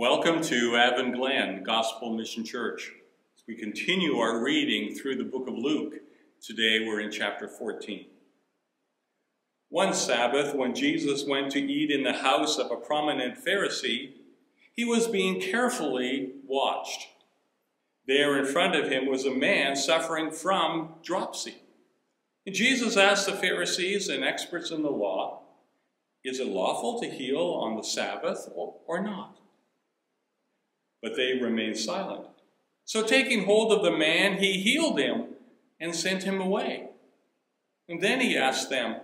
Welcome to Avon Glen Gospel Mission Church. As we continue our reading through the book of Luke, today we're in chapter 14. One Sabbath, when Jesus went to eat in the house of a prominent Pharisee, he was being carefully watched. There in front of him was a man suffering from dropsy. And Jesus asked the Pharisees and experts in the law, "Is it lawful to heal on the Sabbath or not?" But they remained silent. So taking hold of the man, he healed him and sent him away. And then he asked them,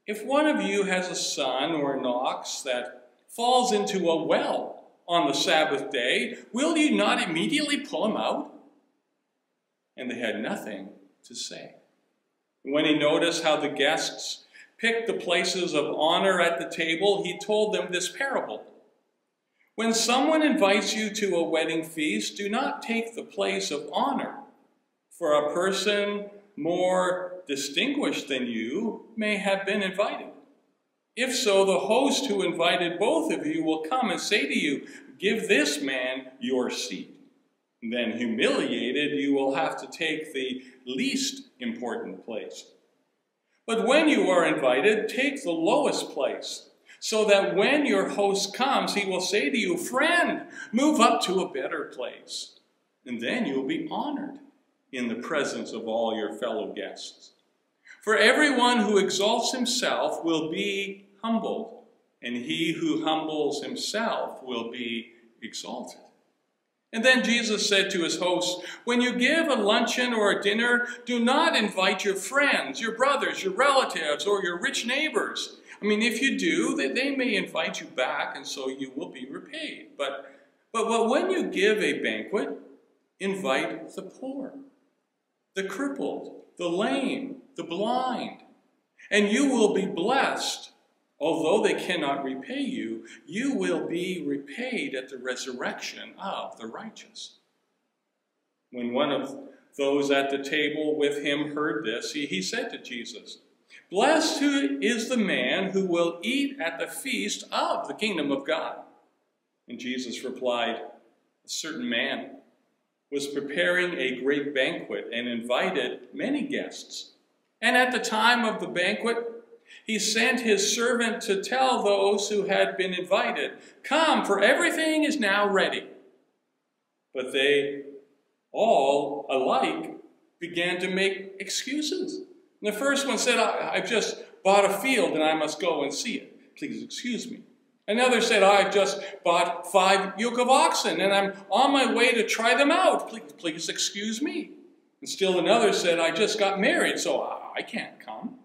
"If one of you has a son or an ox that falls into a well on the Sabbath day, will you not immediately pull him out?" And they had nothing to say. And when he noticed how the guests picked the places of honor at the table, he told them this parable. "When someone invites you to a wedding feast, do not take the place of honor, for a person more distinguished than you may have been invited. If so, the host who invited both of you will come and say to you, 'Give this man your seat.' Then, humiliated, you will have to take the least important place. But when you are invited, take the lowest place, so that when your host comes, he will say to you, 'Friend, move up to a better place.' And then you will be honored in the presence of all your fellow guests. For everyone who exalts himself will be humbled, and he who humbles himself will be exalted." And then Jesus said to his hosts, "When you give a luncheon or a dinner, do not invite your friends, your brothers, your relatives, or your rich neighbors. If you do, they may invite you back, and so you will be repaid. But when you give a banquet, invite the poor, the crippled, the lame, the blind, and you will be blessed. Although they cannot repay you, you will be repaid at the resurrection of the righteous." When one of those at the table with him heard this, he said to Jesus, "Blessed is the man who will eat at the feast of the kingdom of God." And Jesus replied, "A certain man was preparing a great banquet and invited many guests. And at the time of the banquet, he sent his servant to tell those who had been invited, 'Come, for everything is now ready.' But they all alike began to make excuses. And the first one said, I've just bought a field and I must go and see it. Please excuse me." Another said, "I've just bought 5 yoke of oxen and I'm on my way to try them out. Please excuse me." And still another said, "I just got married, so I can't come."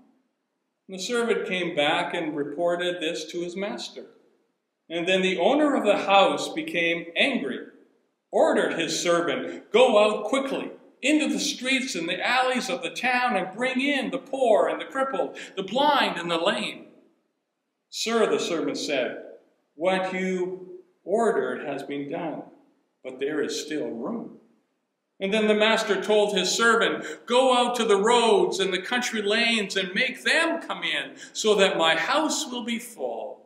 And the servant came back and reported this to his master. And then the owner of the house became angry, ordered his servant, "Go out quickly into the streets and the alleys of the town and bring in the poor and the crippled, the blind and the lame." "Sir," the servant said, "what you ordered has been done, but there is still room." And then the master told his servant, "Go out to the roads and the country lanes and make them come in, so that my house will be full.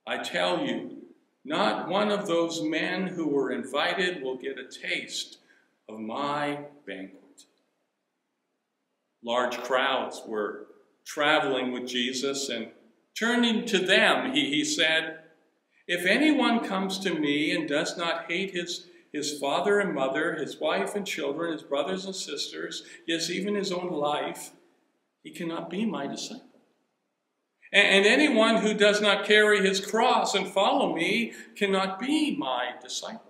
I tell you, not one of those men who were invited will get a taste of my banquet." Large crowds were traveling with Jesus, and turning to them, he said, "If anyone comes to me and does not hate his father and mother, his wife and children, his brothers and sisters, yes, even his own life, he cannot be my disciple. And anyone who does not carry his cross and follow me cannot be my disciple.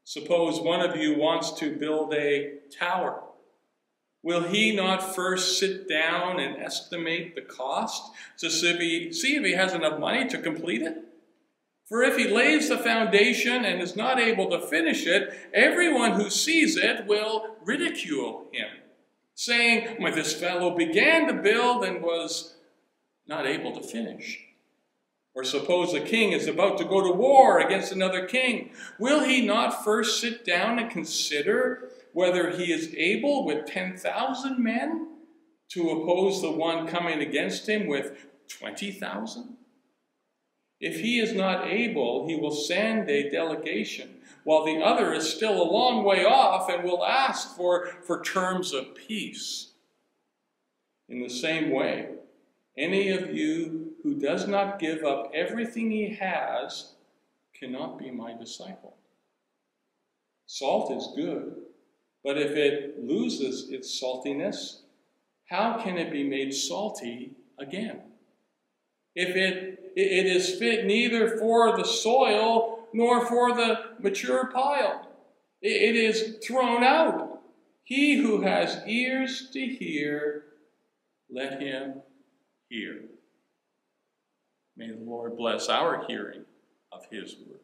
Suppose one of you wants to build a tower. Will he not first sit down and estimate the cost to see if he has enough money to complete it? For if he lays the foundation and is not able to finish it, everyone who sees it will ridicule him, saying, 'This fellow began to build and was not able to finish.' Or suppose a king is about to go to war against another king. Will he not first sit down and consider whether he is able with 10,000 men to oppose the one coming against him with 20,000? If he is not able, he will send a delegation, while the other is still a long way off and will ask for terms of peace. In the same way, any of you who does not give up everything he has cannot be my disciple. Salt is good, but if it loses its saltiness, how can it be made salty again? If it is fit neither for the soil nor for the mature pile, it is thrown out. He who has ears to hear, let him hear. May the Lord bless our hearing of his word.